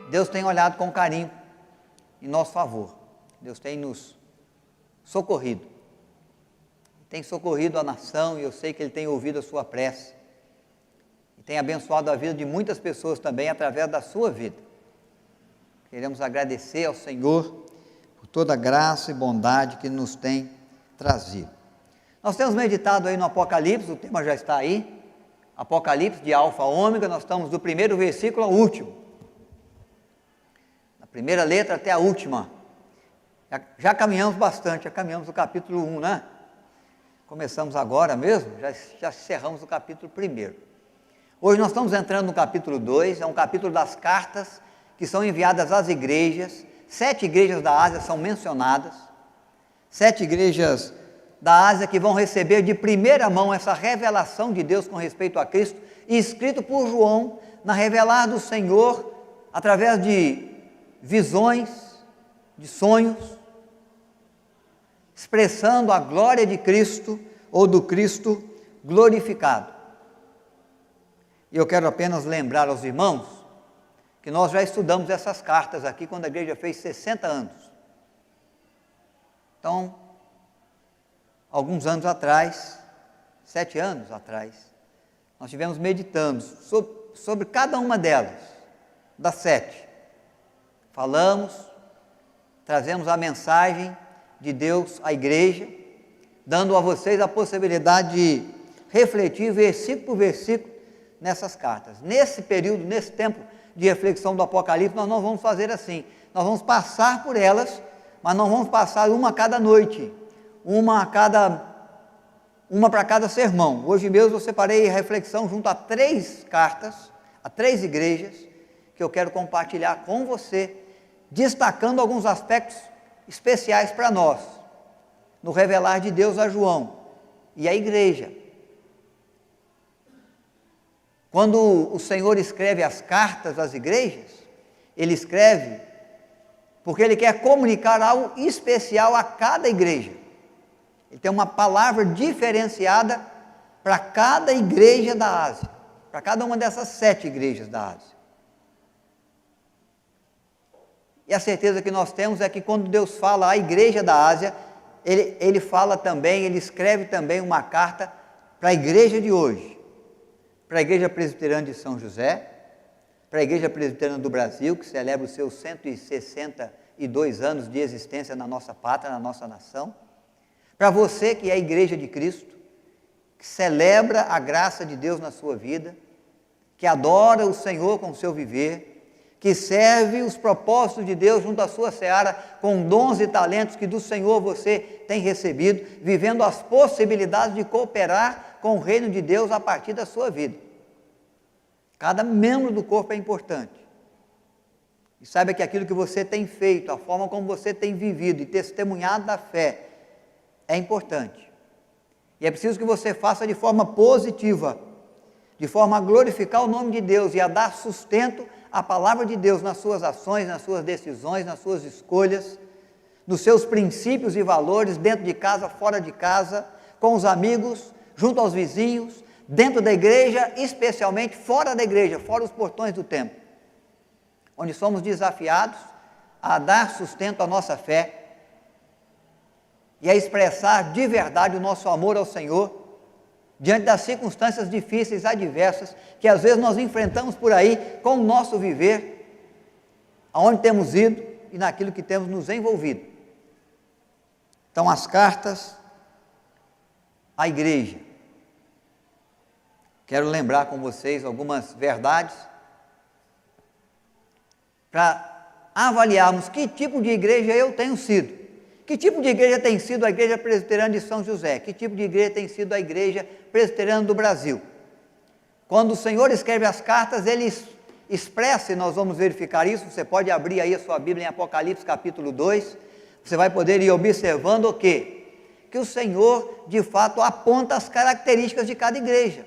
Deus tem olhado com carinho em nosso favor. Deus tem nos socorrido. Tem socorrido a nação e eu sei que Ele tem ouvido a sua prece. E tem abençoado a vida de muitas pessoas também através da sua vida. Queremos agradecer ao Senhor por toda a graça e bondade que nos tem trazido. Nós temos meditado aí no Apocalipse, o tema já está aí. Apocalipse de Alfa a Ômega, nós estamos do primeiro versículo ao último. Da primeira letra até a última. Já caminhamos bastante, já caminhamos o capítulo 1, né? Começamos agora mesmo, já encerramos o capítulo 1. Hoje nós estamos entrando no capítulo 2, é um capítulo das cartas que são enviadas às igrejas. 7 igrejas da Ásia são mencionadas. 7 igrejas da Ásia que vão receber de primeira mão essa revelação de Deus com respeito a Cristo, e escrito por João, na revelar do Senhor, através de visões, de sonhos, expressando a glória de Cristo, ou do Cristo glorificado. E eu quero apenas lembrar aos irmãos, que nós já estudamos essas cartas aqui, quando a igreja fez 60 anos. Então, alguns anos atrás, 7 anos atrás, nós estivemos meditando sobre cada uma delas, das 7. Falamos, trazemos a mensagem de Deus à igreja, dando a vocês a possibilidade de refletir versículo por versículo nessas cartas. Nesse período, nesse tempo de reflexão do Apocalipse, nós não vamos fazer assim. Nós vamos passar por elas, mas não vamos passar uma a cada noite, uma para cada sermão. Hoje mesmo eu separei a reflexão junto a 3 cartas, a 3 igrejas, que eu quero compartilhar com você, destacando alguns aspectos especiais para nós, no revelar de Deus a João e a igreja. Quando o Senhor escreve as cartas às igrejas, Ele escreve porque Ele quer comunicar algo especial a cada igreja. Ele tem uma palavra diferenciada para cada igreja da Ásia, para cada uma dessas 7 igrejas da Ásia. E a certeza que nós temos é que quando Deus fala à igreja da Ásia, Ele fala também, Ele escreve também uma carta para a igreja de hoje, para a Igreja Presbiteriana de São José, para a Igreja Presbiteriana do Brasil, que celebra os seus 162 anos de existência na nossa pátria, na nossa nação, para você que é a Igreja de Cristo, que celebra a graça de Deus na sua vida, que adora o Senhor com o seu viver, que serve os propósitos de Deus junto à sua seara, com dons e talentos que do Senhor você tem recebido, vivendo as possibilidades de cooperar com o reino de Deus a partir da sua vida. Cada membro do corpo é importante. E saiba que aquilo que você tem feito, a forma como você tem vivido e testemunhado da fé, é importante. E é preciso que você faça de forma positiva, de forma a glorificar o nome de Deus e a dar sustento à palavra de Deus nas suas ações, nas suas decisões, nas suas escolhas, nos seus princípios e valores, dentro de casa, fora de casa, com os amigos, junto aos vizinhos, dentro da igreja, especialmente fora da igreja, fora os portões do templo, onde somos desafiados a dar sustento à nossa fé e a expressar de verdade o nosso amor ao Senhor, diante das circunstâncias difíceis, adversas, que às vezes nós enfrentamos por aí, com o nosso viver, aonde temos ido e naquilo que temos nos envolvido. Então, as cartas à igreja. Quero lembrar com vocês algumas verdades, para avaliarmos que tipo de igreja eu tenho sido. Que tipo de igreja tem sido a Igreja Presbiteriana de São José? Que tipo de igreja tem sido a Igreja Presbiteriana do Brasil? Quando o Senhor escreve as cartas, Ele expressa, e nós vamos verificar isso, você pode abrir aí a sua Bíblia em Apocalipse capítulo 2, você vai poder ir observando o quê? Que o Senhor, de fato, aponta as características de cada igreja.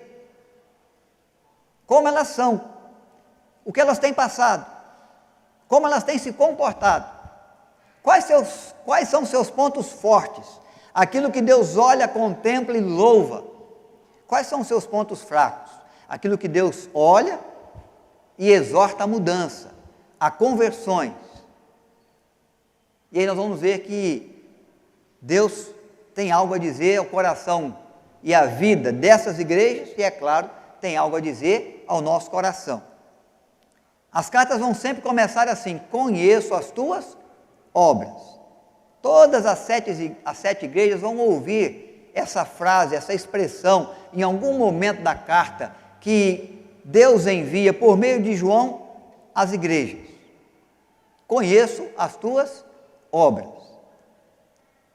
Como elas são, o que elas têm passado, como elas têm se comportado. Quais são seus pontos fortes? Aquilo que Deus olha, contempla e louva. Quais são seus pontos fracos? Aquilo que Deus olha e exorta a mudança. a conversões. E aí nós vamos ver que Deus tem algo a dizer ao coração e à vida dessas igrejas, e é claro, tem algo a dizer ao nosso coração. As cartas vão sempre começar assim: conheço as tuas obras. Todas as sete igrejas vão ouvir essa frase, essa expressão, em algum momento da carta, que Deus envia por meio de João às igrejas. Conheço as tuas obras.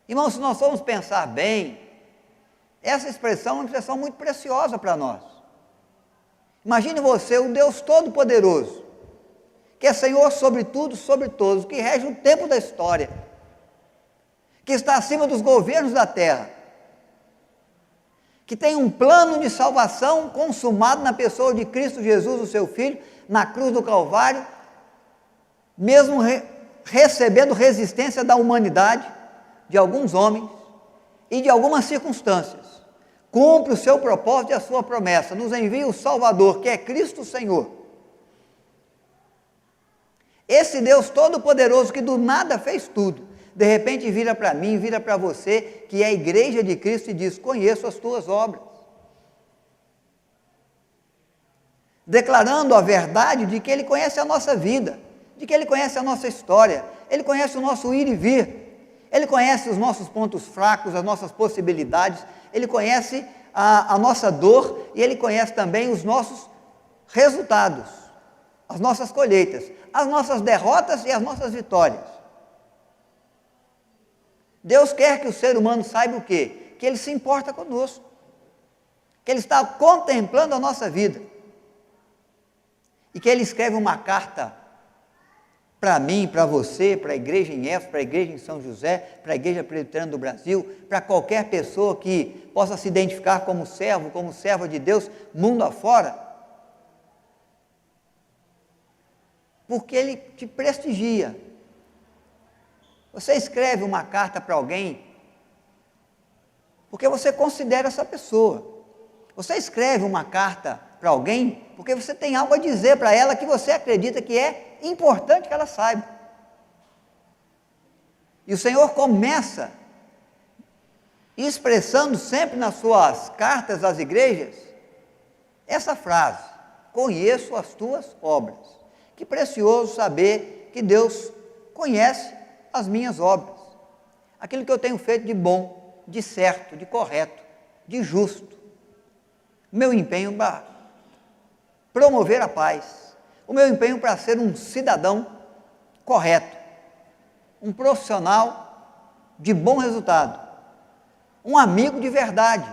Irmãos, se nós formos pensar bem, essa expressão é uma expressão muito preciosa para nós. Imagine você, o Deus Todo-Poderoso, que é Senhor sobre tudo, sobre todos, que rege o tempo da história, que está acima dos governos da terra, que tem um plano de salvação consumado na pessoa de Cristo Jesus, o seu Filho, na cruz do Calvário, mesmo recebendo resistência da humanidade, de alguns homens e de algumas circunstâncias, cumpre o seu propósito e a sua promessa, nos envia o Salvador, que é Cristo Senhor. Esse Deus Todo-Poderoso que do nada fez tudo, de repente vira para mim, vira para você, que é a igreja de Cristo, e diz: conheço as tuas obras. Declarando a verdade de que Ele conhece a nossa vida, de que Ele conhece a nossa história, Ele conhece o nosso ir e vir, Ele conhece os nossos pontos fracos, as nossas possibilidades, Ele conhece a nossa dor, e Ele conhece também os nossos resultados, as nossas colheitas, as nossas derrotas e as nossas vitórias. Deus quer que o ser humano saiba o quê? Que Ele se importa conosco, que Ele está contemplando a nossa vida, e que Ele escreve uma carta para mim, para você, para a igreja em Éfeso, para a igreja em São José, para a igreja presbiteriana do Brasil, para qualquer pessoa que possa se identificar como servo, como serva de Deus, mundo afora, porque Ele te prestigia. Você escreve uma carta para alguém porque você considera essa pessoa. Você escreve uma carta para alguém porque você tem algo a dizer para ela que você acredita que é importante que ela saiba. E o Senhor começa expressando sempre nas suas cartas às igrejas essa frase: conheço as tuas obras. Que precioso saber que Deus conhece as minhas obras, aquilo que eu tenho feito de bom, de certo, de correto, de justo, meu empenho para promover a paz, o meu empenho para ser um cidadão correto, um profissional de bom resultado, um amigo de verdade,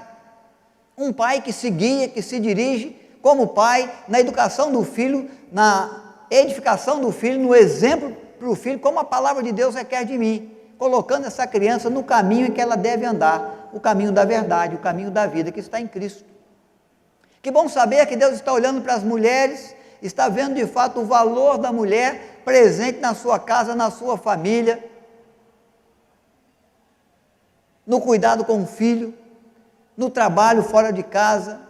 um pai que se guia, que se dirige como pai na educação do filho, na edificação do filho, no exemplo para o filho, como a palavra de Deus requer de mim, colocando essa criança no caminho em que ela deve andar, o caminho da verdade, o caminho da vida que está em Cristo. Que bom saber que Deus está olhando para as mulheres, está vendo de fato o valor da mulher presente na sua casa, na sua família, no cuidado com o filho, no trabalho fora de casa,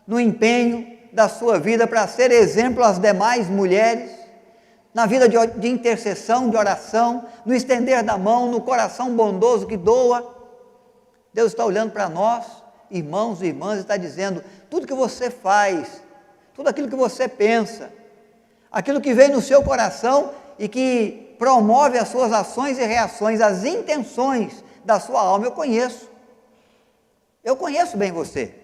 no empenho da sua vida para ser exemplo às demais mulheres, na vida de intercessão, de oração, no estender da mão, no coração bondoso que doa. Deus está olhando para nós, irmãos e irmãs, e está dizendo: tudo que você faz, tudo aquilo que você pensa, aquilo que vem no seu coração e que promove as suas ações e reações, as intenções da sua alma, eu conheço bem você.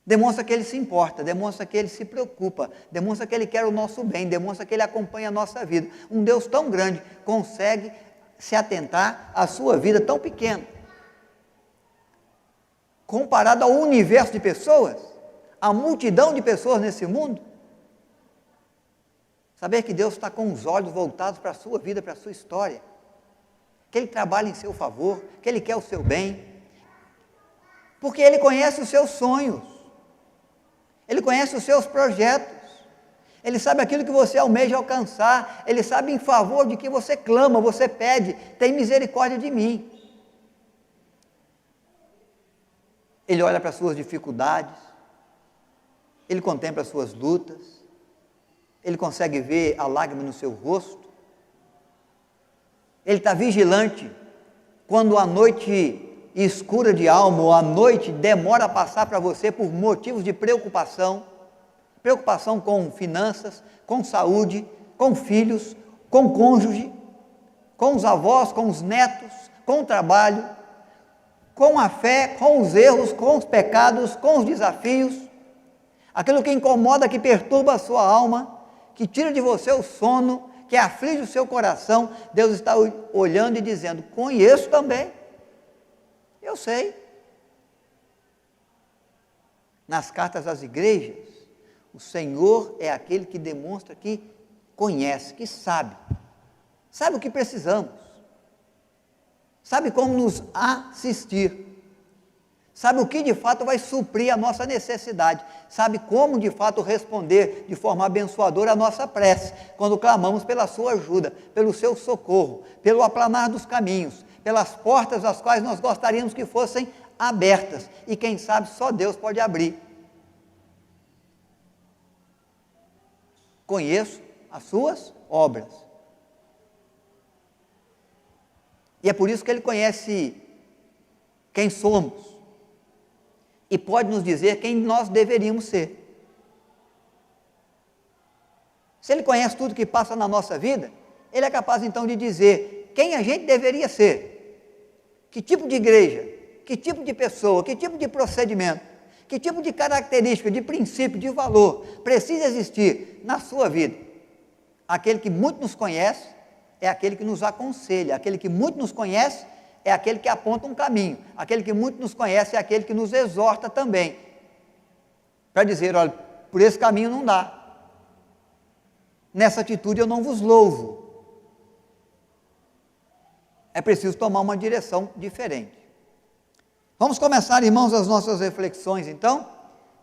Demonstra que Ele se importa, demonstra que Ele se preocupa, demonstra que Ele quer o nosso bem, demonstra que Ele acompanha a nossa vida. Um Deus tão grande consegue se atentar à sua vida tão pequena. Comparado ao universo de pessoas, a multidão de pessoas nesse mundo, saber que Deus está com os olhos voltados para a sua vida, para a sua história, que Ele trabalha em seu favor, que Ele quer o seu bem, porque Ele conhece os seus sonhos, Ele conhece os seus projetos, Ele sabe aquilo que você almeja alcançar, Ele sabe em favor de que você clama, você pede: tem misericórdia de mim. Ele olha para as suas dificuldades, Ele contempla as suas lutas, Ele consegue ver a lágrima no seu rosto. Ele está vigilante quando a noite escura de alma ou a noite demora a passar para você por motivos de preocupação. Preocupação com finanças, com saúde, com filhos, com cônjuge, com os avós, com os netos, com o trabalho, com a fé, com os erros, com os pecados, com os desafios. Aquilo que incomoda, que perturba a sua alma, que tira de você o sono, que aflige o seu coração, Deus está olhando e dizendo: conheço também, eu sei. Nas cartas às igrejas, o Senhor é aquele que demonstra que conhece, que sabe o que precisamos, sabe como nos assistir, sabe o que de fato vai suprir a nossa necessidade, sabe como de fato responder de forma abençoadora a nossa prece, quando clamamos pela sua ajuda, pelo seu socorro, pelo aplanar dos caminhos, pelas portas as quais nós gostaríamos que fossem abertas, e quem sabe só Deus pode abrir. Conheço as suas obras. E é por isso que Ele conhece quem somos e pode nos dizer quem nós deveríamos ser. Se Ele conhece tudo que passa na nossa vida, Ele é capaz então de dizer quem a gente deveria ser, que tipo de igreja, que tipo de pessoa, que tipo de procedimento, que tipo de característica, de princípio, de valor precisa existir na sua vida. Aquele que muito nos conhece é aquele que nos aconselha, aquele que muito nos conhece é aquele que aponta um caminho, aquele que muito nos conhece é aquele que nos exorta também, para dizer: olha, por esse caminho não dá, nessa atitude eu não vos louvo, é preciso tomar uma direção diferente. Vamos começar, irmãos, as nossas reflexões então,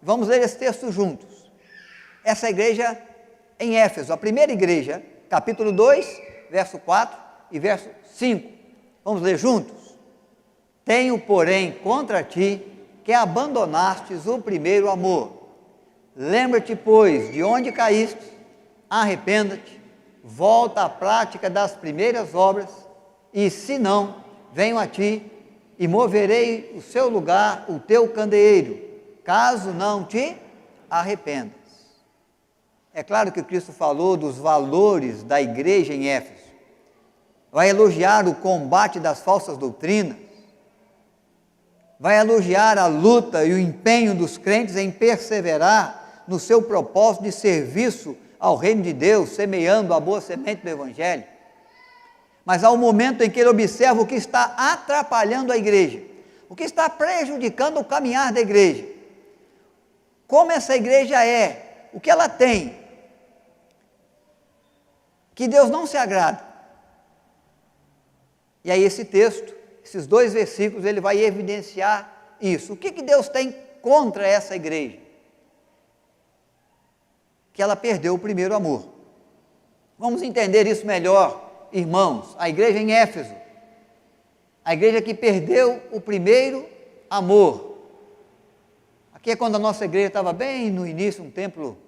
vamos ler esse texto juntos. Essa igreja em Éfeso, a primeira igreja, capítulo 2, verso 4 e verso 5. Vamos ler juntos? Tenho, porém, contra ti que abandonastes o primeiro amor. Lembra-te, pois, de onde caíste, arrependa-te, volta à prática das primeiras obras, e se não, venho a ti e moverei o seu lugar, o teu candeeiro, caso não te arrependas. É claro que Cristo falou dos valores da igreja em Éfeso. Vai elogiar o combate das falsas doutrinas, vai elogiar a luta e o empenho dos crentes em perseverar no seu propósito de serviço ao reino de Deus, semeando a boa semente do Evangelho. Mas há um momento em que ele observa o que está atrapalhando a igreja, o que está prejudicando o caminhar da igreja, como essa igreja é, o que ela tem, que Deus não se agrada. E aí esse texto, esses 2 versículos, ele vai evidenciar isso. O que Deus tem contra essa igreja? Que ela perdeu o primeiro amor. Vamos entender isso melhor, irmãos. A igreja em Éfeso, a igreja que perdeu o primeiro amor. Aqui é quando a nossa igreja estava bem no início, um templo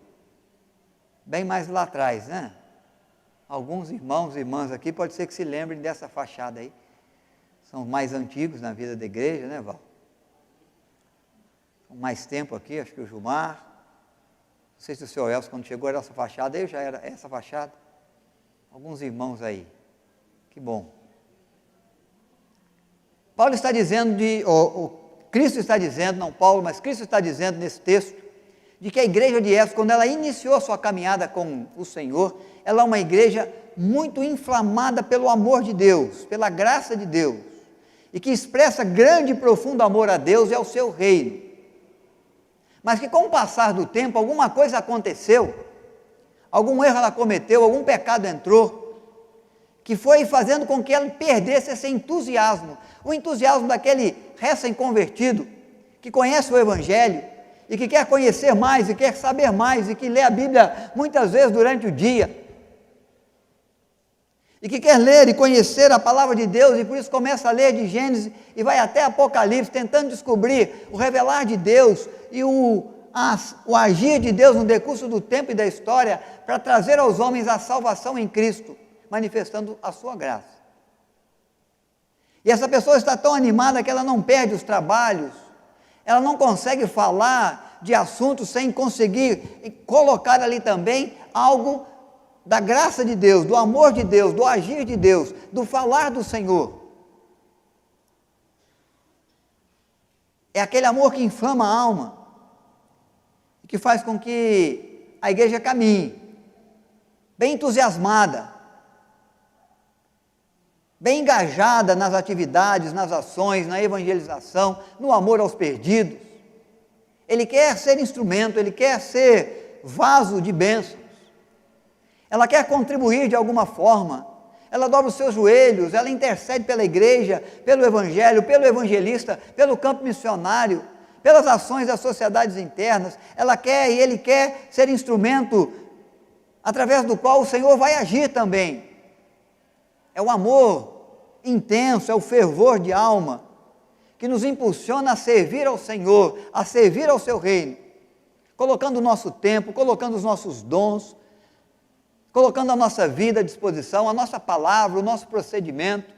bem mais lá atrás, né? Alguns irmãos e irmãs aqui pode ser que se lembrem dessa fachada aí. São mais antigos na vida da igreja, né, Val? Com mais tempo aqui, acho que o Gilmar. Não sei se o senhor Elcio, quando chegou, era essa fachada, eu já era essa fachada. Alguns irmãos aí. Que bom. Paulo está dizendo, Cristo está dizendo, não Paulo, mas Cristo está dizendo nesse texto, de que a igreja de Éfeso, quando ela iniciou a sua caminhada com o Senhor, ela é uma igreja muito inflamada pelo amor de Deus, pela graça de Deus, e que expressa grande e profundo amor a Deus e ao seu reino. Mas que com o passar do tempo, alguma coisa aconteceu, algum erro ela cometeu, algum pecado entrou, que foi fazendo com que ela perdesse esse entusiasmo, o entusiasmo daquele recém-convertido, que conhece o Evangelho, e que quer conhecer mais, e quer saber mais, e que lê a Bíblia muitas vezes durante o dia, e que quer ler e conhecer a palavra de Deus, e por isso começa a ler de Gênesis, e vai até Apocalipse, tentando descobrir o revelar de Deus, e o agir de Deus no decurso do tempo e da história para trazer aos homens a salvação em Cristo, manifestando a sua graça. E essa pessoa está tão animada que ela não perde os trabalhos, ela não consegue falar de assuntos sem conseguir colocar ali também algo da graça de Deus, do amor de Deus, do agir de Deus, do falar do Senhor. É aquele amor que inflama a alma, que faz com que a igreja caminhe, bem entusiasmada, bem engajada nas atividades, nas ações, na evangelização, no amor aos perdidos. Ele quer ser instrumento, ele quer ser vaso de bênçãos. Ela quer contribuir de alguma forma. Ela dobra os seus joelhos, ela intercede pela igreja, pelo evangelho, pelo evangelista, pelo campo missionário, pelas ações das sociedades internas. Ela quer e ele quer ser instrumento através do qual o Senhor vai agir também. É o amor intenso, é o fervor de alma que nos impulsiona a servir ao Senhor, a servir ao seu reino, colocando o nosso tempo, colocando os nossos dons, colocando a nossa vida à disposição, a nossa palavra, o nosso procedimento,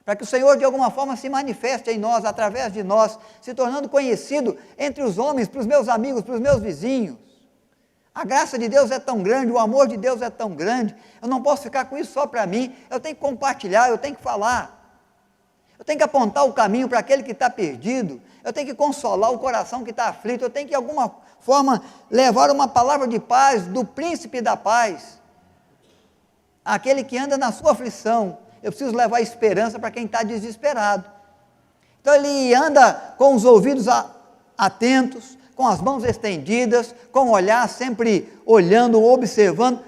para que o Senhor de alguma forma se manifeste em nós, através de nós, se tornando conhecido entre os homens, para os meus amigos, para os meus vizinhos. A graça de Deus é tão grande, o amor de Deus é tão grande, eu não posso ficar com isso só para mim, eu tenho que compartilhar, eu tenho que falar, eu tenho que apontar o caminho para aquele que está perdido, eu tenho que consolar o coração que está aflito, eu tenho que de alguma forma levar uma palavra de paz do príncipe da paz, aquele que anda na sua aflição. Eu preciso levar esperança para quem está desesperado. Então ele anda com os ouvidos atentos, com as mãos estendidas, com o olhar sempre olhando, observando.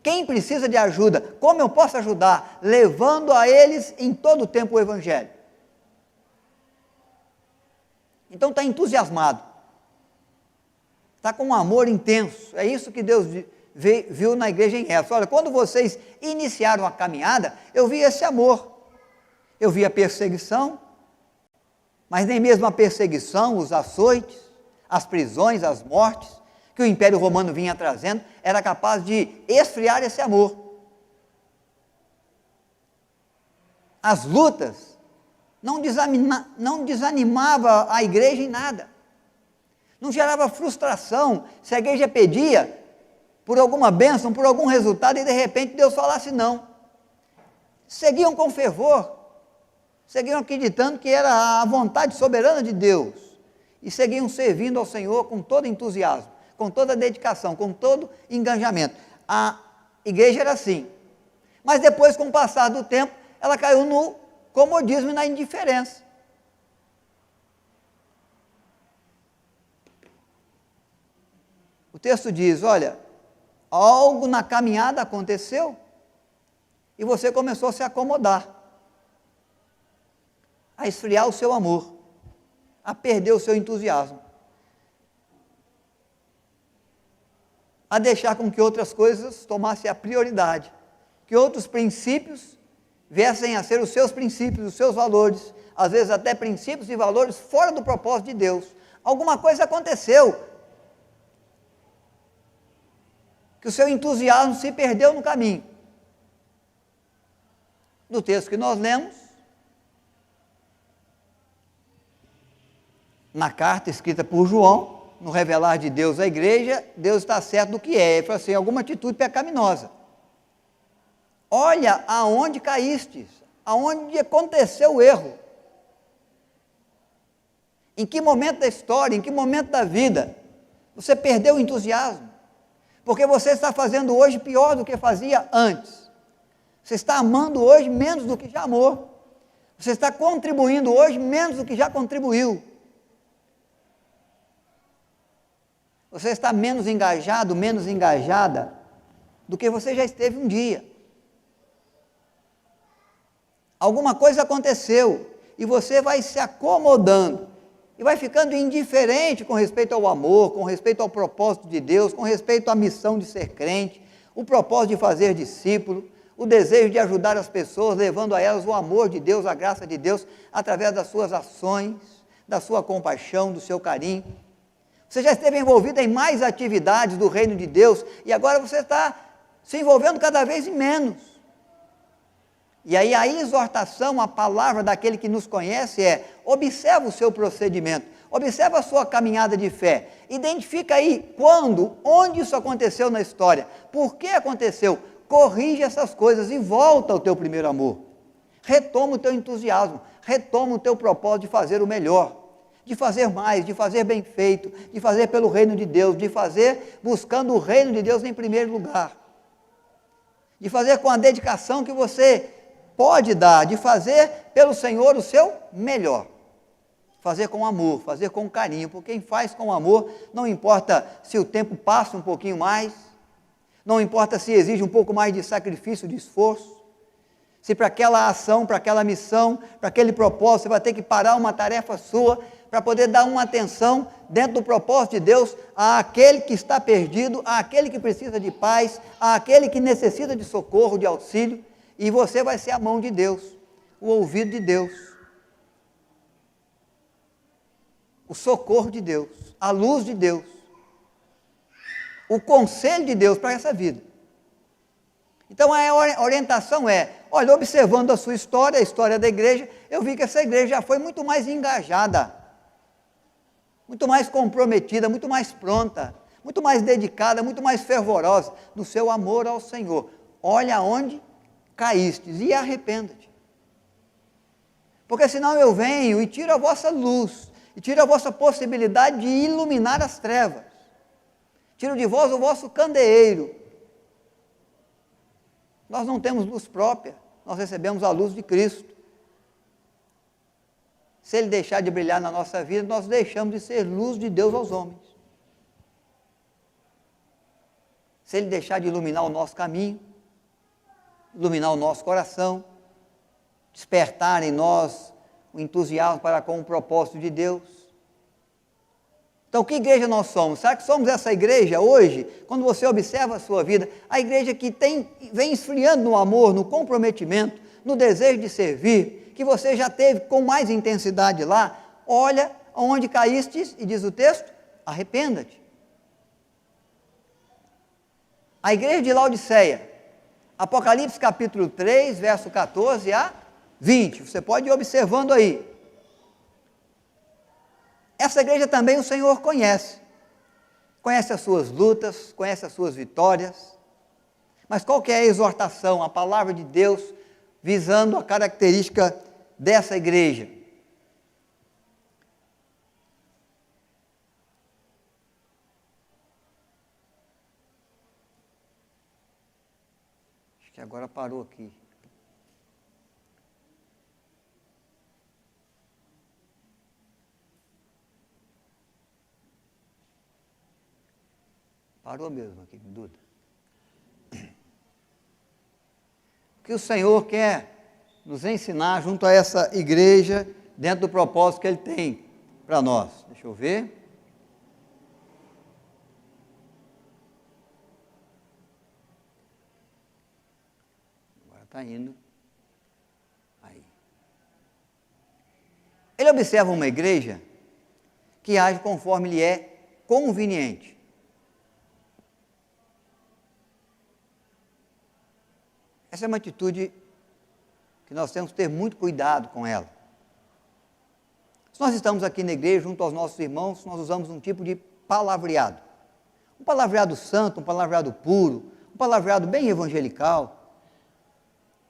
Quem precisa de ajuda? Como eu posso ajudar? Levando a eles em todo o tempo o Evangelho. Então está entusiasmado. Está com um amor intenso. É isso que Deus viu na igreja em Éfeso. Olha, quando vocês iniciaram a caminhada, eu vi esse amor. Eu vi a perseguição, mas nem mesmo a perseguição, os açoites, as prisões, as mortes, que o Império Romano vinha trazendo, era capaz de esfriar esse amor. As lutas não desanimava a igreja em nada. Não gerava frustração se a igreja pedia por alguma bênção, por algum resultado, e de repente Deus falasse não. Seguiam com fervor, seguiam acreditando que era a vontade soberana de Deus, e seguiam servindo ao Senhor com todo entusiasmo, com toda dedicação, com todo engajamento. A igreja era assim, mas depois, com o passar do tempo, ela caiu no comodismo e na indiferença. O texto diz, olha, algo na caminhada aconteceu e você começou a se acomodar, a esfriar o seu amor, a perder o seu entusiasmo, a deixar com que outras coisas tomassem a prioridade, que outros princípios viessem a ser os seus princípios, os seus valores, às vezes até princípios e valores fora do propósito de Deus. Alguma coisa aconteceu, que o seu entusiasmo se perdeu no caminho. No texto que nós lemos, na carta escrita por João, no revelar de Deus à igreja, Deus está certo do que é. Ele falou assim, alguma atitude pecaminosa. Olha aonde caístes, aonde aconteceu o erro. Em que momento da história, em que momento da vida, você perdeu o entusiasmo? Porque você está fazendo hoje pior do que fazia antes. Você está amando hoje menos do que já amou. Você está contribuindo hoje menos do que já contribuiu. Você está menos engajado, menos engajada do que você já esteve um dia. Alguma coisa aconteceu e você vai se acomodando e vai ficando indiferente com respeito ao amor, com respeito ao propósito de Deus, com respeito à missão de ser crente, o propósito de fazer discípulo, o desejo de ajudar as pessoas, levando a elas o amor de Deus, a graça de Deus, através das suas ações, da sua compaixão, do seu carinho. Você já esteve envolvido em mais atividades do reino de Deus e agora você está se envolvendo cada vez menos. E aí a exortação, a palavra daquele que nos conhece é: observa o seu procedimento, observa a sua caminhada de fé, identifica aí quando, onde isso aconteceu na história, por que aconteceu, corrige essas coisas e volta ao teu primeiro amor. Retoma o teu entusiasmo, retoma o teu propósito de fazer o melhor, de fazer mais, de fazer bem feito, de fazer pelo reino de Deus, de fazer buscando o reino de Deus em primeiro lugar, de fazer com a dedicação que você pode dar, de fazer pelo Senhor o seu melhor, fazer com amor, fazer com carinho, porque quem faz com amor, não importa se o tempo passa um pouquinho mais, não importa se exige um pouco mais de sacrifício, de esforço, se para aquela ação, para aquela missão, para aquele propósito, você vai ter que parar uma tarefa sua, para poder dar uma atenção dentro do propósito de Deus àquele que está perdido, àquele que precisa de paz, àquele que necessita de socorro, de auxílio, e você vai ser a mão de Deus, o ouvido de Deus, o socorro de Deus, a luz de Deus, o conselho de Deus para essa vida. Então a orientação é: olha, observando a sua história, a história da igreja, eu vi que essa igreja já foi muito mais engajada, muito mais comprometida, muito mais pronta, muito mais dedicada, muito mais fervorosa no seu amor ao Senhor. Olha onde caístes e arrependa-te. Porque senão eu venho e tiro a vossa luz, e tiro a vossa possibilidade de iluminar as trevas. Tiro de vós o vosso candeeiro. Nós não temos luz própria, nós recebemos a luz de Cristo. Se Ele deixar de brilhar na nossa vida, nós deixamos de ser luz de Deus aos homens. Se Ele deixar de iluminar o nosso caminho, iluminar o nosso coração, despertar em nós o entusiasmo para com o propósito de Deus. Então, que igreja nós somos? Será que somos essa igreja hoje, quando você observa a sua vida, a igreja que vem esfriando no amor, no comprometimento, no desejo de servir, que você já teve com mais intensidade lá? Olha onde caístes, e diz o texto, arrependa-te. A igreja de Laodiceia, Apocalipse capítulo 3, verso 14 a 20, você pode ir observando aí. Essa igreja também o Senhor conhece as suas lutas, conhece as suas vitórias, mas qual que é a exortação, a palavra de Deus, visando a característica dessa igreja? Acho que agora parou aqui. Parou mesmo aqui, Duda. O que o Senhor quer nos ensinar junto a essa igreja, dentro do propósito que Ele tem para nós? Deixa eu ver. Agora está indo. Aí. Ele observa uma igreja que age conforme lhe é conveniente. Essa é uma atitude que nós temos que ter muito cuidado com ela. Se nós estamos aqui na igreja, junto aos nossos irmãos, nós usamos um tipo de palavreado. Um palavreado santo, um palavreado puro, um palavreado bem evangelical.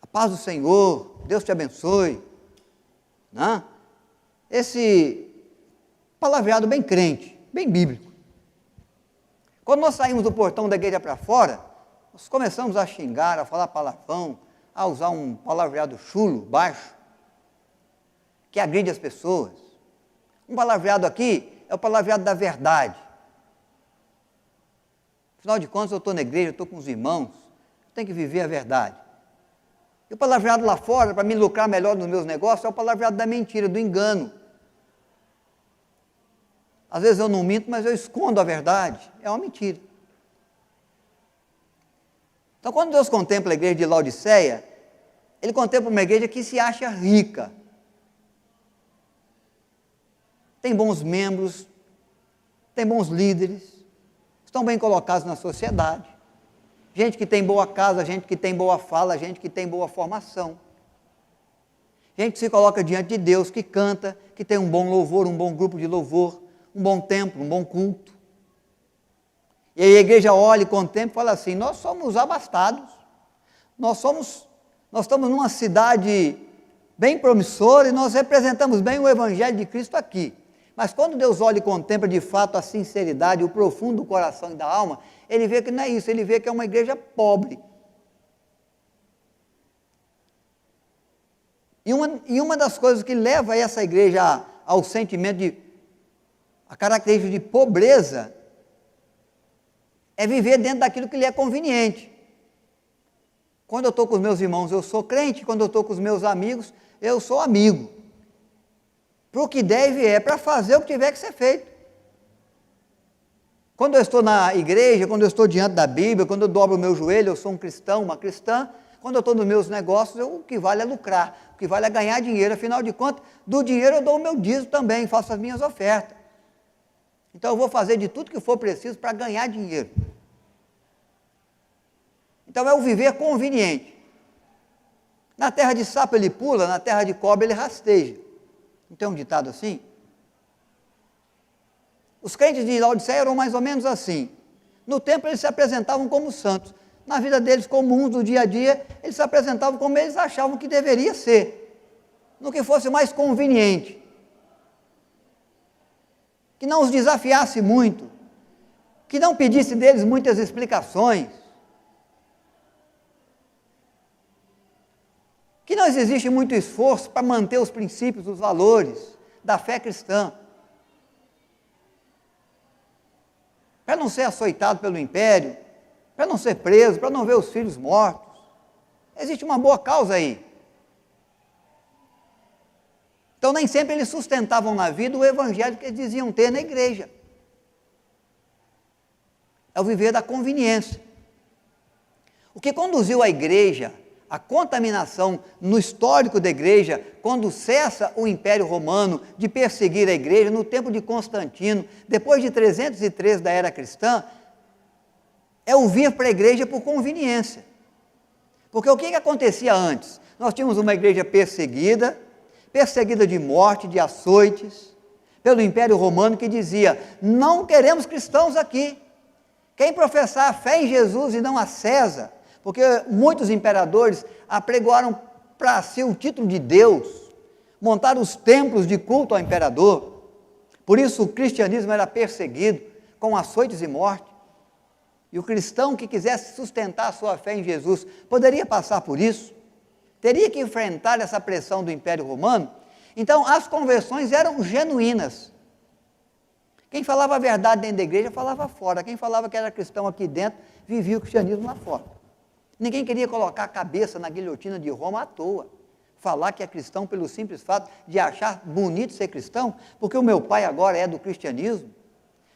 A paz do Senhor, Deus te abençoe. Né? Esse palavreado bem crente, bem bíblico. Quando nós saímos do portão da igreja para fora, nós começamos a xingar, a falar palavrão, a usar um palavreado chulo, baixo, que agride as pessoas. Um palavreado aqui é o palavreado da verdade. Afinal de contas, eu estou na igreja, eu estou com os irmãos, eu tenho que viver a verdade. E o palavreado lá fora, para me lucrar melhor nos meus negócios, é o palavreado da mentira, do engano. Às vezes eu não minto, mas eu escondo a verdade. É uma mentira. Então, quando Deus contempla a igreja de Laodiceia, Ele contempla uma igreja que se acha rica. Tem bons membros, tem bons líderes, estão bem colocados na sociedade, gente que tem boa casa, gente que tem boa fala, gente que tem boa formação, gente que se coloca diante de Deus, que canta, que tem um bom louvor, um bom grupo de louvor, um bom templo, um bom culto. E aí a igreja olha e contempla e fala assim, nós somos abastados, nós estamos numa cidade bem promissora e nós representamos bem o Evangelho de Cristo aqui. Mas quando Deus olha e contempla de fato a sinceridade, o profundo do coração e da alma, Ele vê que não é isso, Ele vê que é uma igreja pobre. E uma das coisas que leva essa igreja ao sentimento a característica de pobreza, é viver dentro daquilo que lhe é conveniente. Quando eu estou com os meus irmãos, eu sou crente, quando eu estou com os meus amigos, eu sou amigo. Para o que deve é para fazer o que tiver que ser feito. Quando eu estou na igreja, quando eu estou diante da Bíblia, quando eu dobro o meu joelho, eu sou um cristão, uma cristã. Quando eu estou nos meus negócios, o que vale é lucrar, o que vale é ganhar dinheiro. Afinal de contas, do dinheiro eu dou o meu dízimo também, faço as minhas ofertas. Então eu vou fazer de tudo que for preciso para ganhar dinheiro. Então é o viver conveniente. Na terra de sapo ele pula, na terra de cobra ele rasteja. Não tem um ditado assim? Os crentes de Laodiceia eram mais ou menos assim. No templo eles se apresentavam como santos. Na vida deles comuns, do dia a dia, eles se apresentavam como eles achavam que deveria ser. No que fosse mais conveniente. Que não os desafiasse muito. Que não pedisse deles muitas explicações. Que não existe muito esforço para manter os princípios, os valores da fé cristã. Para não ser açoitado pelo império, para não ser preso, para não ver os filhos mortos. Existe uma boa causa aí. Então nem sempre eles sustentavam na vida o evangelho que eles diziam ter na igreja. É o viver da conveniência. O que conduziu a igreja à contaminação no histórico da igreja, quando cessa o Império Romano de perseguir a igreja, no tempo de Constantino, depois de 303 da era cristã, é o vir para a igreja por conveniência. Porque o que acontecia antes? Nós tínhamos uma igreja perseguida de morte, de açoites, pelo Império Romano, que dizia, não queremos cristãos aqui. Quem professar a fé em Jesus e não a César, porque muitos imperadores apregoaram para si o título de Deus, montaram os templos de culto ao imperador, por isso o cristianismo era perseguido, com açoites e morte, e o cristão que quisesse sustentar a sua fé em Jesus, poderia passar por isso, teria que enfrentar essa pressão do Império Romano. Então as conversões eram genuínas. Quem falava a verdade dentro da igreja, falava fora. Quem falava que era cristão aqui dentro, vivia o cristianismo lá fora. Ninguém queria colocar a cabeça na guilhotina de Roma à toa. Falar que é cristão pelo simples fato de achar bonito ser cristão, porque o meu pai agora é do cristianismo.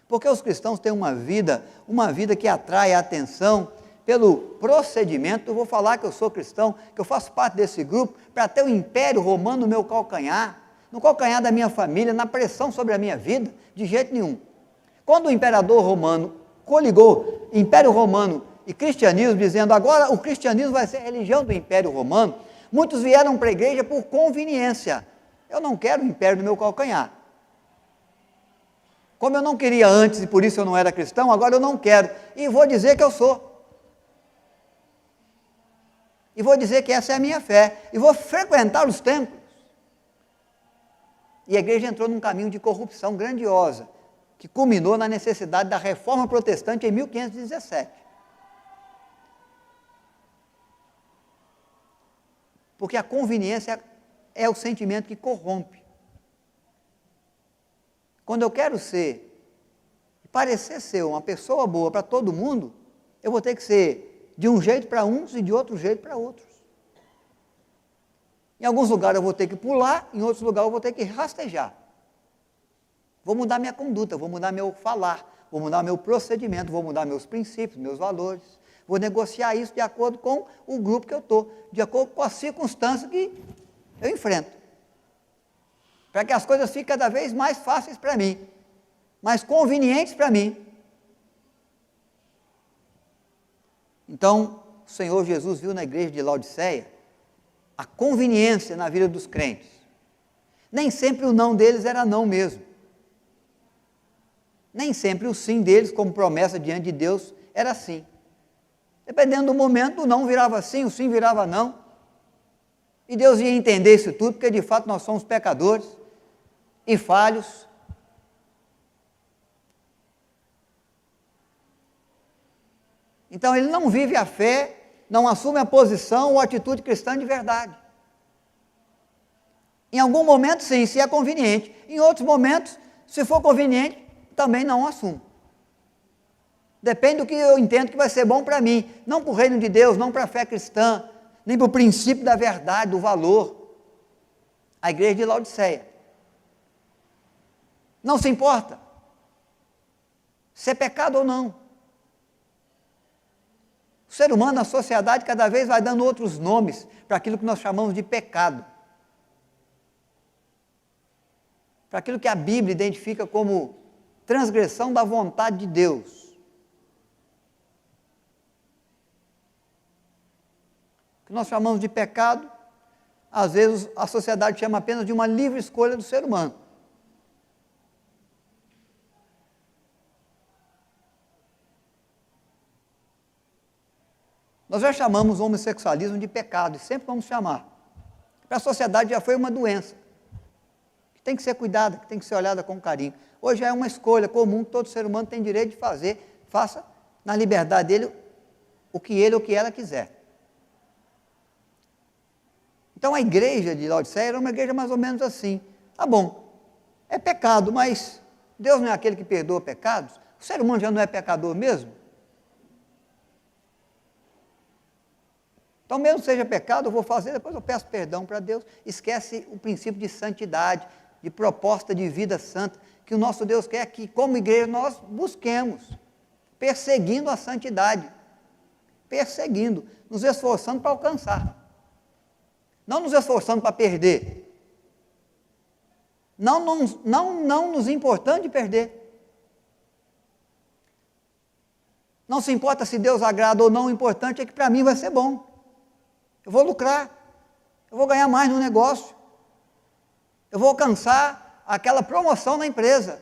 Porque os cristãos têm uma vida que atrai a atenção pelo procedimento. Eu vou falar que eu sou cristão, que eu faço parte desse grupo, para ter o Império Romano no meu calcanhar, no calcanhar da minha família, na pressão sobre a minha vida, de jeito nenhum. Quando o imperador romano coligou Império Romano e cristianismo, dizendo agora o cristianismo vai ser a religião do Império Romano, muitos vieram para a igreja por conveniência. Eu não quero o império no meu calcanhar. Como eu não queria antes e por isso eu não era cristão, agora eu não quero. E vou dizer que eu sou. E vou dizer que essa é a minha fé. E vou frequentar os templos. E a igreja entrou num caminho de corrupção grandiosa, que culminou na necessidade da reforma protestante em 1517. Porque a conveniência é o sentimento que corrompe. Quando eu quero parecer ser uma pessoa boa para todo mundo, eu vou ter que ser de um jeito para uns e de outro jeito para outros. Em alguns lugares eu vou ter que pular, em outros lugares eu vou ter que rastejar. Vou mudar minha conduta, vou mudar meu falar, vou mudar meu procedimento, vou mudar meus princípios, meus valores. Vou negociar isso de acordo com o grupo que eu estou, de acordo com as circunstâncias que eu enfrento. Para que as coisas fiquem cada vez mais fáceis para mim. mas convenientes para mim. Então, o Senhor Jesus viu na igreja de Laodiceia a conveniência na vida dos crentes. Nem sempre o não deles era não mesmo. Nem sempre o sim deles, como promessa diante de Deus, era sim. Dependendo do momento, o não virava sim, o sim virava não. E Deus ia entender isso tudo, porque de fato nós somos pecadores e falhos. Então ele não vive a fé, não assume a posição ou atitude cristã de verdade. Em algum momento, sim, se é conveniente. Em outros momentos, se for conveniente, também não assumo. Depende do que eu entendo que vai ser bom para mim. Não para o reino de Deus, não para a fé cristã, nem para o princípio da verdade, do valor. A igreja de Laodiceia não se importa se é pecado ou não. O ser humano, a sociedade, cada vez vai dando outros nomes para aquilo que nós chamamos de pecado. Para aquilo que a Bíblia identifica como transgressão da vontade de Deus. O que nós chamamos de pecado, às vezes a sociedade chama apenas de uma livre escolha do ser humano. Nós já chamamos o homossexualismo de pecado, e sempre vamos chamar. Para a sociedade já foi uma doença, que tem que ser cuidada, que tem que ser olhada com carinho. Hoje é uma escolha comum que todo ser humano tem direito de fazer, faça na liberdade dele o que ele ou o que ela quiser. Então a igreja de Laodiceia era uma igreja mais ou menos assim. Tá bom, é pecado, mas Deus não é aquele que perdoa pecados? O ser humano já não é pecador mesmo? Então, mesmo seja pecado, eu vou fazer, depois eu peço perdão para Deus. Esquece o princípio de santidade, de proposta de vida santa, que o nosso Deus quer que, como igreja, nós busquemos, perseguindo a santidade, perseguindo, nos esforçando para alcançar, não nos esforçando para perder, não nos importando de perder. Não se importa se Deus agrada ou não, o importante é que para mim vai ser bom. Eu vou lucrar, eu vou ganhar mais no negócio, eu vou alcançar aquela promoção na empresa.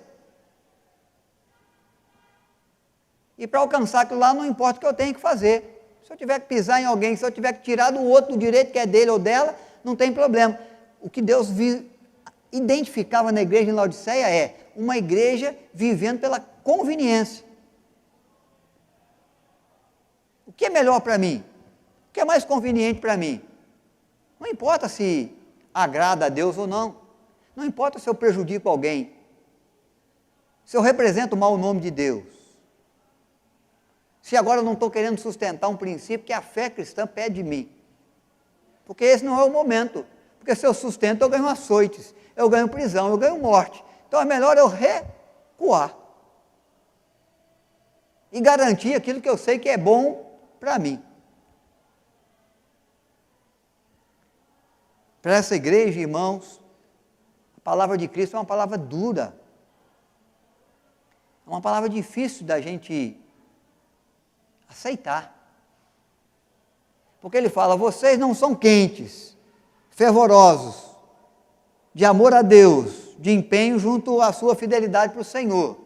E para alcançar aquilo lá, não importa o que eu tenho que fazer. Se eu tiver que pisar em alguém, se eu tiver que tirar do outro o direito que é dele ou dela, não tem problema. O que Deus identificava na igreja em Laodiceia é uma igreja vivendo pela conveniência. O que é melhor para mim? O que é mais conveniente para mim? Não importa se agrada a Deus ou não. Não importa se eu prejudico alguém. Se eu represento mal o nome de Deus. Se agora eu não estou querendo sustentar um princípio que a fé cristã pede de mim. Porque esse não é o momento. Porque se eu sustento, eu ganho açoites, eu ganho prisão, eu ganho morte. Então é melhor eu recuar. E garantir aquilo que eu sei que é bom para mim. Para essa igreja, irmãos, a palavra de Cristo é uma palavra dura. É uma palavra difícil da gente aceitar. Porque ele fala, vocês não são quentes, fervorosos, de amor a Deus, de empenho junto à sua fidelidade para o Senhor.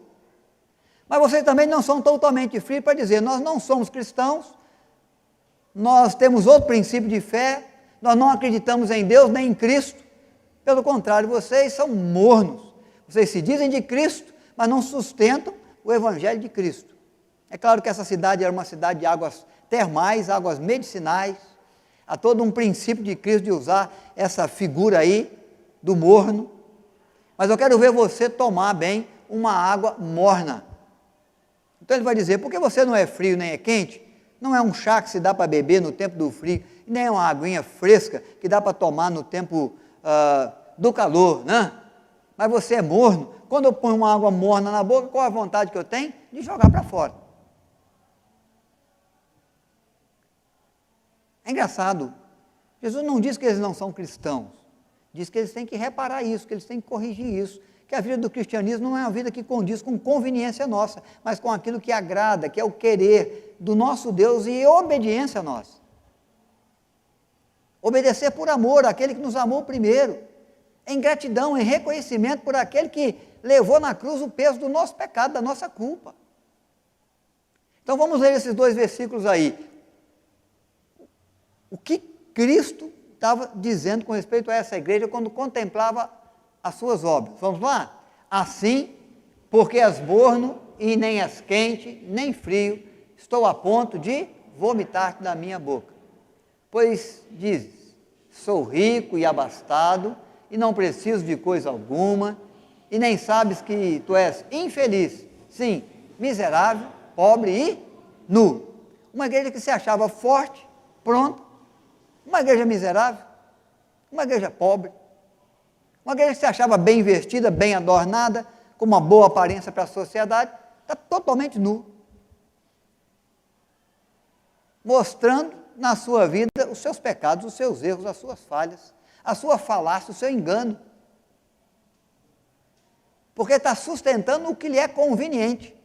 Mas vocês também não são totalmente frios para dizer, nós não somos cristãos, nós temos outro princípio de fé, nós não acreditamos em Deus nem em Cristo. Pelo contrário, vocês são mornos. Vocês se dizem de Cristo, mas não sustentam o Evangelho de Cristo. É claro que essa cidade era uma cidade de águas termais, águas medicinais. Há todo um princípio de Cristo de usar essa figura aí do morno. Mas eu quero ver você tomar bem uma água morna. Então ele vai dizer, por que você não é frio nem é quente? Não é um chá que se dá para beber no tempo do frio, nem é uma aguinha fresca que dá para tomar no tempo do calor, né? Mas você é morno. Quando eu ponho uma água morna na boca, qual a vontade que eu tenho? De jogar para fora. É engraçado. Jesus não diz que eles não são cristãos. Diz que eles têm que reparar isso, que eles têm que corrigir isso, que a vida do cristianismo não é uma vida que condiz com conveniência nossa, mas com aquilo que agrada, que é o querer do nosso Deus e obediência a nós. Obedecer por amor àquele que nos amou primeiro, em gratidão, em reconhecimento por aquele que levou na cruz o peso do nosso pecado, da nossa culpa. Então vamos ler esses 2 versículos aí. O que Cristo estava dizendo com respeito a essa igreja quando contemplava as suas obras? Vamos lá? Assim, porque as morno e nem as quente, nem frio, estou a ponto de vomitar-te da minha boca. Pois dizes, sou rico e abastado, e não preciso de coisa alguma, e nem sabes que tu és infeliz, sim, miserável, pobre e nu. Uma igreja que se achava forte, pronta, uma igreja miserável, uma igreja pobre, uma igreja que se achava bem vestida, bem adornada, com uma boa aparência para a sociedade, está totalmente nu. Mostrando na sua vida os seus pecados, os seus erros, as suas falhas, a sua falácia, o seu engano. Porque está sustentando o que lhe é conveniente.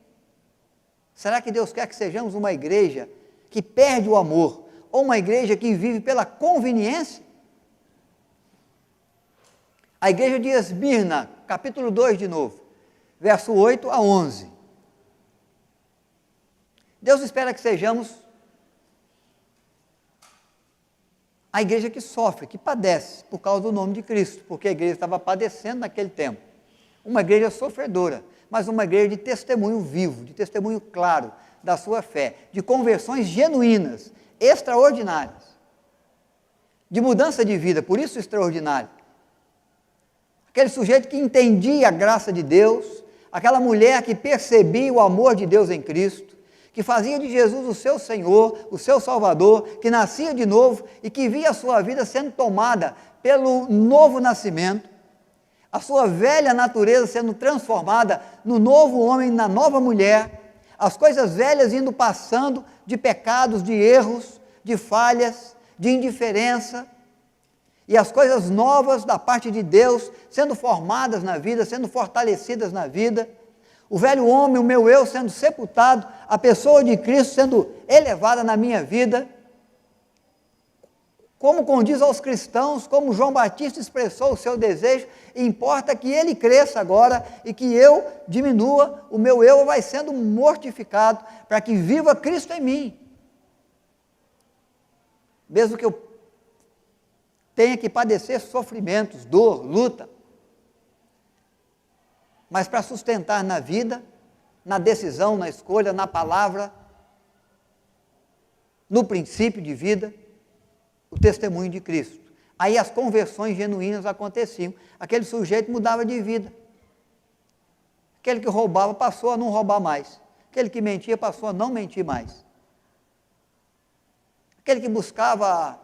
Será que Deus quer que sejamos uma igreja que perde o amor, ou uma igreja que vive pela conveniência? A igreja de Esmirna, capítulo 2 de novo, verso 8 a 11. Deus espera que sejamos a igreja que sofre, que padece por causa do nome de Cristo, porque a igreja estava padecendo naquele tempo. Uma igreja sofredora, mas uma igreja de testemunho vivo, de testemunho claro da sua fé, de conversões genuínas, extraordinárias, de mudança de vida, por isso extraordinário. Aquele sujeito que entendia a graça de Deus, aquela mulher que percebia o amor de Deus em Cristo, que fazia de Jesus o seu Senhor, o seu Salvador, que nascia de novo e que via a sua vida sendo tomada pelo novo nascimento, a sua velha natureza sendo transformada no novo homem, na nova mulher, as coisas velhas indo passando de pecados, de erros, de falhas, de indiferença, e as coisas novas da parte de Deus sendo formadas na vida, sendo fortalecidas na vida, o velho homem, o meu eu sendo sepultado, a pessoa de Cristo sendo elevada na minha vida, como condiz aos cristãos, como João Batista expressou o seu desejo, importa que ele cresça agora e que eu diminua, o meu eu vai sendo mortificado para que viva Cristo em mim. Mesmo que eu tenha que padecer sofrimentos, dor, luta, mas para sustentar na vida, na decisão, na escolha, na palavra, no princípio de vida, o testemunho de Cristo. Aí as conversões genuínas aconteciam. Aquele sujeito mudava de vida. Aquele que roubava passou a não roubar mais. Aquele que mentia passou a não mentir mais. Aquele que buscava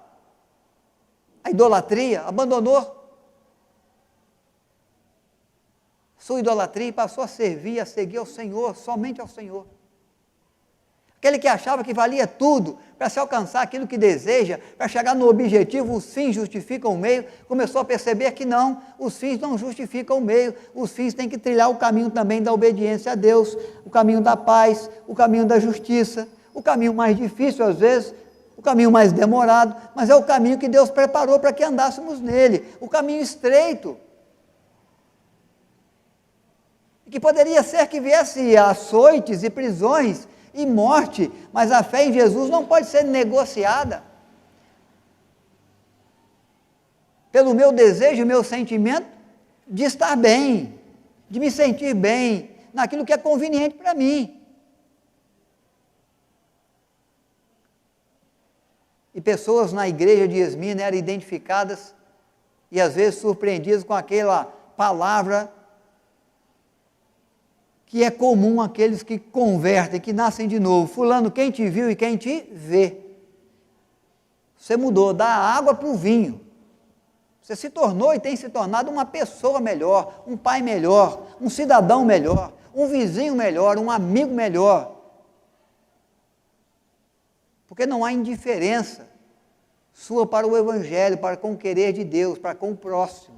a idolatria abandonou sua idolatria e passou a servir, a seguir ao Senhor, somente ao Senhor. Aquele que achava que valia tudo para se alcançar aquilo que deseja, para chegar no objetivo, os fins justificam o meio, começou a perceber que não, os fins não justificam o meio, os fins têm que trilhar o caminho também da obediência a Deus, o caminho da paz, o caminho da justiça, o caminho mais difícil às vezes, o caminho mais demorado, mas é o caminho que Deus preparou para que andássemos nele, o caminho estreito. E que poderia ser que viesse açoites e prisões e morte, mas a fé em Jesus não pode ser negociada pelo meu desejo, meu sentimento de estar bem, de me sentir bem, naquilo que é conveniente para mim. E pessoas na igreja de Esmirna eram identificadas e às vezes surpreendidas com aquela palavra que é comum àqueles que convertem, que nascem de novo. Fulano, quem te viu e quem te vê. Você mudou da água para o vinho. Você se tornou e tem se tornado uma pessoa melhor, um pai melhor, um cidadão melhor, um vizinho melhor, um amigo melhor. Porque não há indiferença sua para o Evangelho, para com o querer de Deus, para com o próximo.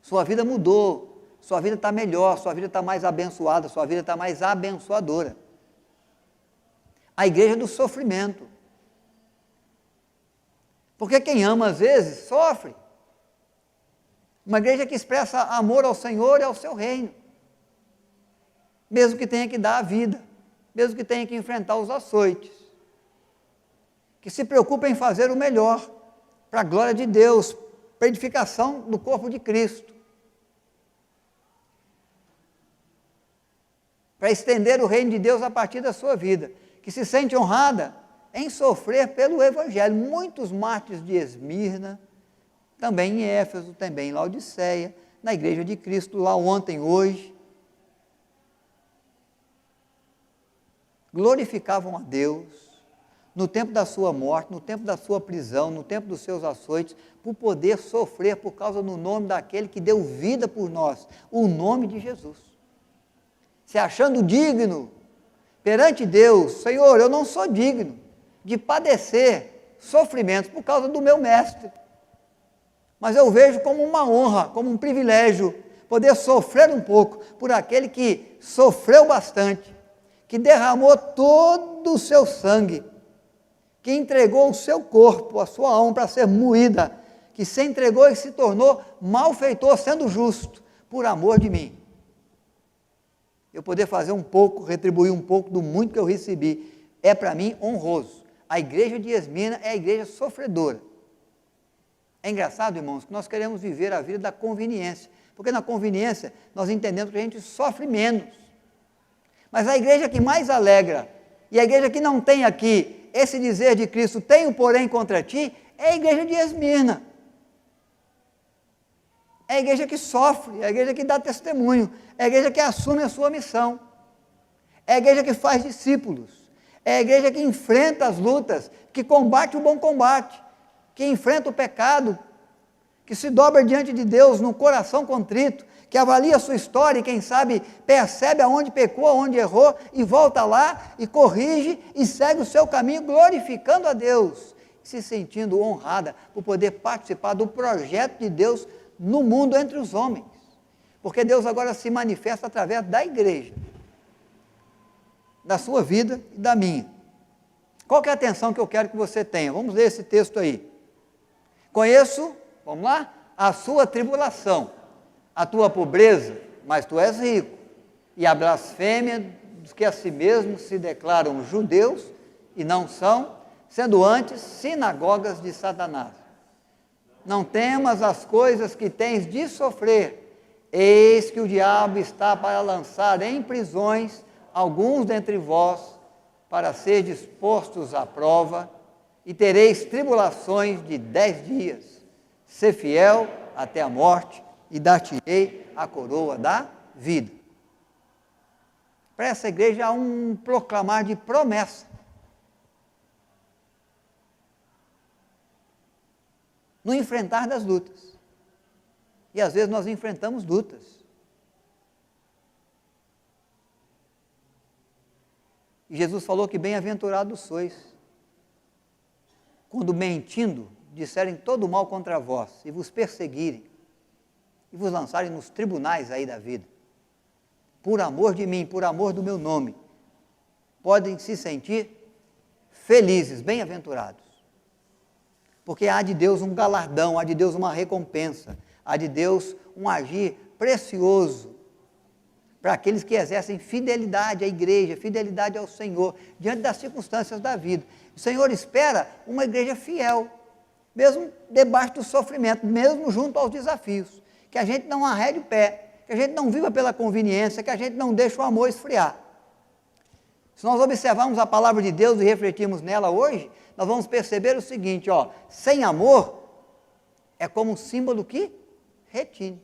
Sua vida mudou, sua vida está melhor, sua vida está mais abençoada, sua vida está mais abençoadora. A igreja do sofrimento. Porque quem ama, às vezes, sofre. Uma igreja que expressa amor ao Senhor e ao seu reino. Mesmo que tenha que dar a vida, mesmo que tenha que enfrentar os açoites. Que se preocupa em fazer o melhor, para a glória de Deus, para a edificação do corpo de Cristo. Para estender o reino de Deus a partir da sua vida. Que se sente honrada em sofrer pelo Evangelho. Muitos mártires de Esmirna, também em Éfeso, também em Laodiceia, na igreja de Cristo, lá ontem, hoje, glorificavam a Deus, no tempo da sua morte, no tempo da sua prisão, no tempo dos seus açoites, por poder sofrer por causa do nome daquele que deu vida por nós, o nome de Jesus. Se achando digno, perante Deus, Senhor, eu não sou digno de padecer sofrimentos por causa do meu mestre, mas eu vejo como uma honra, como um privilégio, poder sofrer um pouco por aquele que sofreu bastante, que derramou todo o seu sangue, que entregou o seu corpo, a sua alma para ser moída, que se entregou e se tornou malfeitor, sendo justo, por amor de mim. Eu poder fazer um pouco, retribuir um pouco do muito que eu recebi, é para mim honroso. A igreja de Esmirna é a igreja sofredora. É engraçado, irmãos, que nós queremos viver a vida da conveniência, porque na conveniência nós entendemos que a gente sofre menos. Mas a igreja que mais alegra, e a igreja que não tem aqui esse dizer de Cristo, tenho porém contra ti, é a igreja de Esmirna. É a igreja que sofre, é a igreja que dá testemunho, é a igreja que assume a sua missão, é a igreja que faz discípulos, é a igreja que enfrenta as lutas, que combate o bom combate, que enfrenta o pecado, que se dobra diante de Deus no coração contrito, que avalia a sua história e, quem sabe, percebe aonde pecou, aonde errou, e volta lá e corrige e segue o seu caminho, glorificando a Deus, se sentindo honrada por poder participar do projeto de Deus no mundo entre os homens. Porque Deus agora se manifesta através da igreja, da sua vida e da minha. Qual que é a atenção que eu quero que você tenha? Vamos ler esse texto aí. Conheço, vamos lá, a sua tribulação, a tua pobreza, mas tu és rico, e a blasfêmia dos que a si mesmos se declaram judeus e não são, sendo antes sinagogas de Satanás. Não temas as coisas que tens de sofrer, eis que o diabo está para lançar em prisões alguns dentre vós, para ser dispostos à prova, e tereis tribulações de 10 dias. Sê fiel até a morte, e dar-te-ei a coroa da vida. Para essa igreja há um proclamar de promessa. No enfrentar das lutas. E às vezes nós enfrentamos lutas. E Jesus falou que bem-aventurados sois, quando mentindo disserem todo o mal contra vós, e vos perseguirem, e vos lançarem nos tribunais aí da vida, por amor de mim, por amor do meu nome, podem se sentir felizes, bem-aventurados, porque há de Deus um galardão, há de Deus uma recompensa, há de Deus um agir precioso, para aqueles que exercem fidelidade à igreja, fidelidade ao Senhor, diante das circunstâncias da vida. O Senhor espera uma igreja fiel, mesmo debaixo do sofrimento, mesmo junto aos desafios, que a gente não arrede o pé, que a gente não viva pela conveniência, que a gente não deixe o amor esfriar. Se nós observarmos a palavra de Deus e refletirmos nela hoje, nós vamos perceber o seguinte, sem amor, é como um símbolo que retine.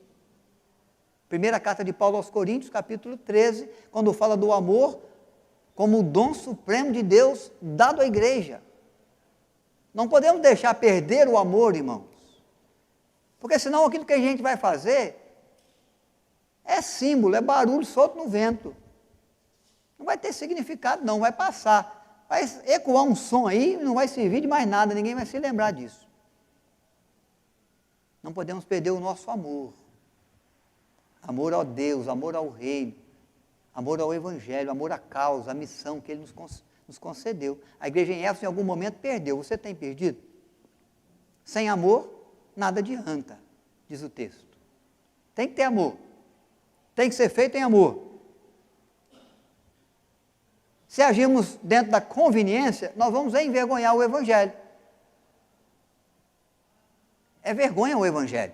Primeira carta de Paulo aos Coríntios, capítulo 13, quando fala do amor como o dom supremo de Deus dado à igreja. Não podemos deixar perder o amor, irmãos, porque senão aquilo que a gente vai fazer é símbolo, é barulho solto no vento. Não vai ter significado não, vai passar. Vai ecoar um som aí, não vai servir de mais nada, ninguém vai se lembrar disso. Não podemos perder o nosso amor. Amor a Deus, amor ao reino, amor ao evangelho, amor à causa, à missão que Ele nos concedeu. A igreja em Éfeso, em algum momento, perdeu. Você tem perdido? Sem amor, nada adianta, diz o texto. Tem que ter amor. Tem que ser feito em amor. Se agirmos dentro da conveniência, nós vamos envergonhar o evangelho. É vergonha o evangelho.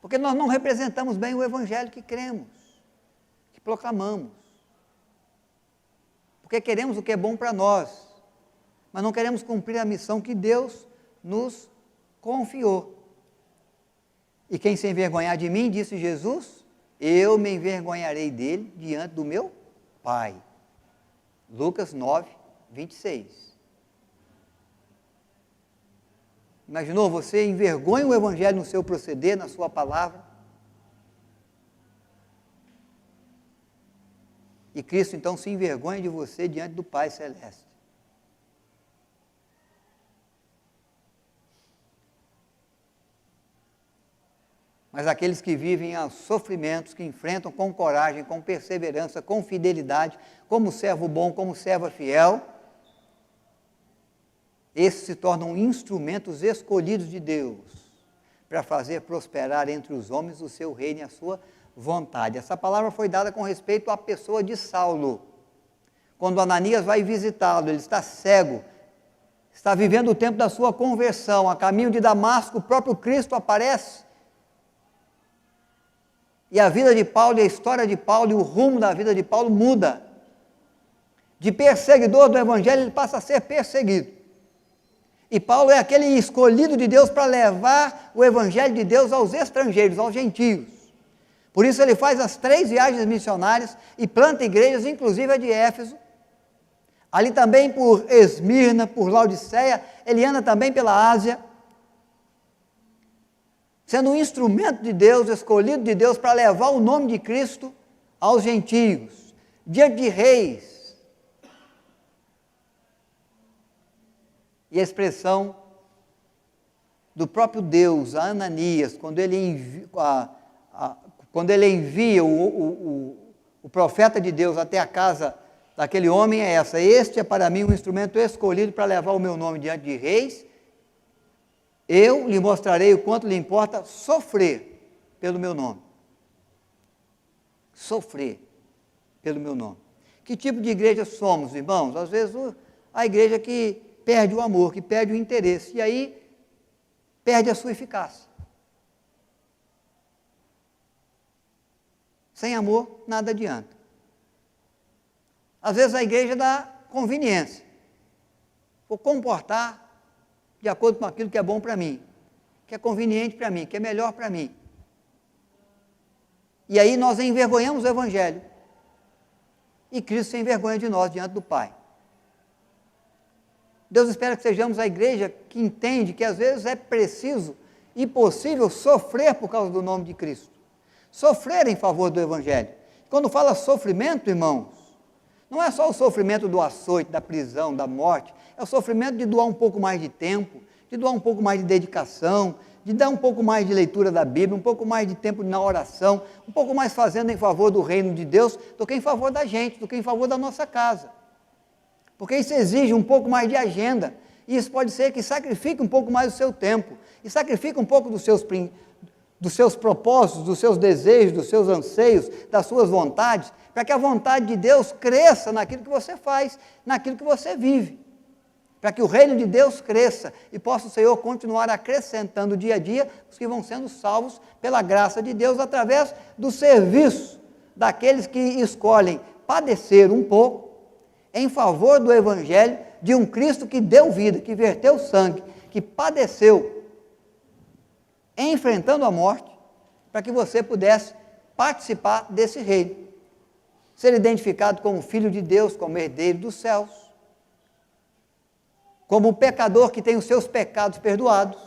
Porque nós não representamos bem o evangelho que cremos, que proclamamos. Porque queremos o que é bom para nós, mas não queremos cumprir a missão que Deus nos confiou. E quem se envergonhar de mim, disse Jesus, eu me envergonharei dele diante do meu Pai. Lucas 9, 26. Imaginou, você envergonha o evangelho no seu proceder, na sua palavra? E Cristo então se envergonha de você diante do Pai Celeste. Mas aqueles que vivem aos sofrimentos, que enfrentam com coragem, com perseverança, com fidelidade, como servo bom, como serva fiel, esses se tornam instrumentos escolhidos de Deus para fazer prosperar entre os homens o seu reino e a sua vontade. Essa palavra foi dada com respeito à pessoa de Saulo. Quando Ananias vai visitá-lo, ele está cego, está vivendo o tempo da sua conversão, a caminho de Damasco, o próprio Cristo aparece. E a vida de Paulo, e a história de Paulo, e o rumo da vida de Paulo muda. De perseguidor do evangelho, ele passa a ser perseguido. E Paulo é aquele escolhido de Deus para levar o evangelho de Deus aos estrangeiros, aos gentios. Por isso ele faz as 3 viagens missionárias e planta igrejas, inclusive a de Éfeso. Ali também por Esmirna, por Laodiceia, ele anda também pela Ásia, sendo um instrumento de Deus, escolhido de Deus para levar o nome de Cristo aos gentios, diante de reis. E a expressão do próprio Deus a Ananias, quando ele envia o profeta de Deus até a casa daquele homem, é essa: este é para mim um instrumento escolhido para levar o meu nome diante de reis, eu lhe mostrarei o quanto lhe importa sofrer pelo meu nome. Sofrer pelo meu nome. Que tipo de igreja somos, irmãos? Às vezes a igreja que perde o amor, que perde o interesse, e aí perde a sua eficácia. Sem amor, nada adianta. Às vezes a igreja dá conveniência. Vou comportar de acordo com aquilo que é bom para mim, que é conveniente para mim, que é melhor para mim. E aí nós envergonhamos o evangelho. E Cristo se envergonha de nós diante do Pai. Deus espera que sejamos a igreja que entende que às vezes é preciso e possível sofrer por causa do nome de Cristo. Sofrer em favor do evangelho. Quando fala sofrimento, irmãos, não é só o sofrimento do açoite, da prisão, da morte, é o sofrimento de doar um pouco mais de tempo, de doar um pouco mais de dedicação, de dar um pouco mais de leitura da Bíblia, um pouco mais de tempo na oração, um pouco mais fazendo em favor do reino de Deus, do que em favor da gente, do que em favor da nossa casa. Porque isso exige um pouco mais de agenda, e isso pode ser que sacrifique um pouco mais o seu tempo, e sacrifique um pouco dos seus propósitos, dos seus desejos, dos seus anseios, das suas vontades, para que a vontade de Deus cresça naquilo que você faz, naquilo que você vive. Para que o reino de Deus cresça e possa o Senhor continuar acrescentando dia a dia os que vão sendo salvos pela graça de Deus através do serviço daqueles que escolhem padecer um pouco em favor do evangelho de um Cristo que deu vida, que verteu sangue, que padeceu enfrentando a morte, para que você pudesse participar desse reino, ser identificado como filho de Deus, como herdeiro dos céus, como um pecador que tem os seus pecados perdoados,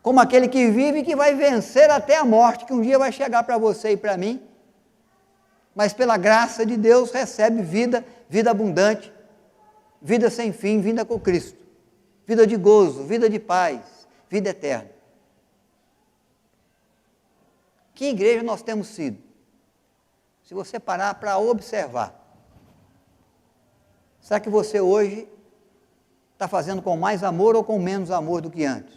como aquele que vive e que vai vencer até a morte, que um dia vai chegar para você e para mim, mas pela graça de Deus recebe vida, vida abundante, vida sem fim, vida com Cristo, vida de gozo, vida de paz, vida eterna. Que igreja nós temos sido? Se você parar para observar, será que você hoje está fazendo com mais amor ou com menos amor do que antes?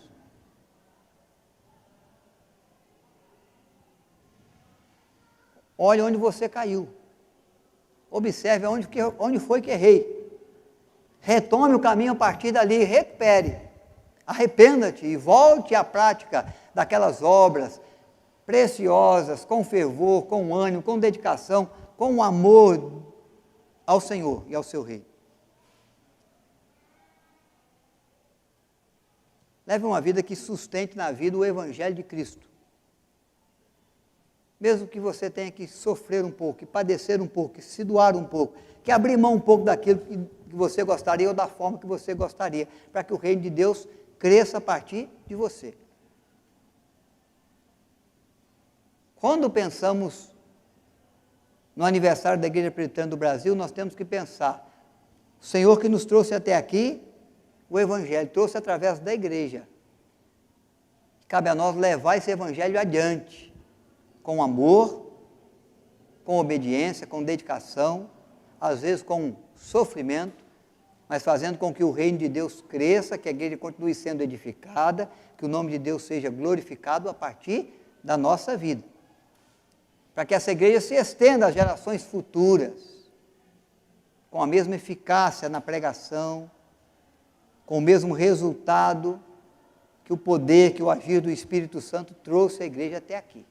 Olhe onde você caiu. Observe onde foi que errei. Retome o caminho a partir dali, recupere. Arrependa-te e volte à prática daquelas obras preciosas, com fervor, com ânimo, com dedicação, com amor ao Senhor e ao seu Rei. Leve uma vida que sustente na vida o Evangelho de Cristo. Mesmo que você tenha que sofrer um pouco, que padecer um pouco, que se doar um pouco, que abrir mão um pouco daquilo que você gostaria ou da forma que você gostaria, para que o reino de Deus cresça a partir de você. Quando pensamos no aniversário da Igreja Presbiteriana do Brasil, nós temos que pensar, o Senhor que nos trouxe até aqui, o Evangelho, trouxe através da igreja. Cabe a nós levar esse Evangelho adiante, com amor, com obediência, com dedicação, às vezes com sofrimento, mas fazendo com que o reino de Deus cresça, que a igreja continue sendo edificada, que o nome de Deus seja glorificado a partir da nossa vida. Para que essa igreja se estenda às gerações futuras, com a mesma eficácia na pregação, com o mesmo resultado que o poder, que o agir do Espírito Santo trouxe a igreja até aqui.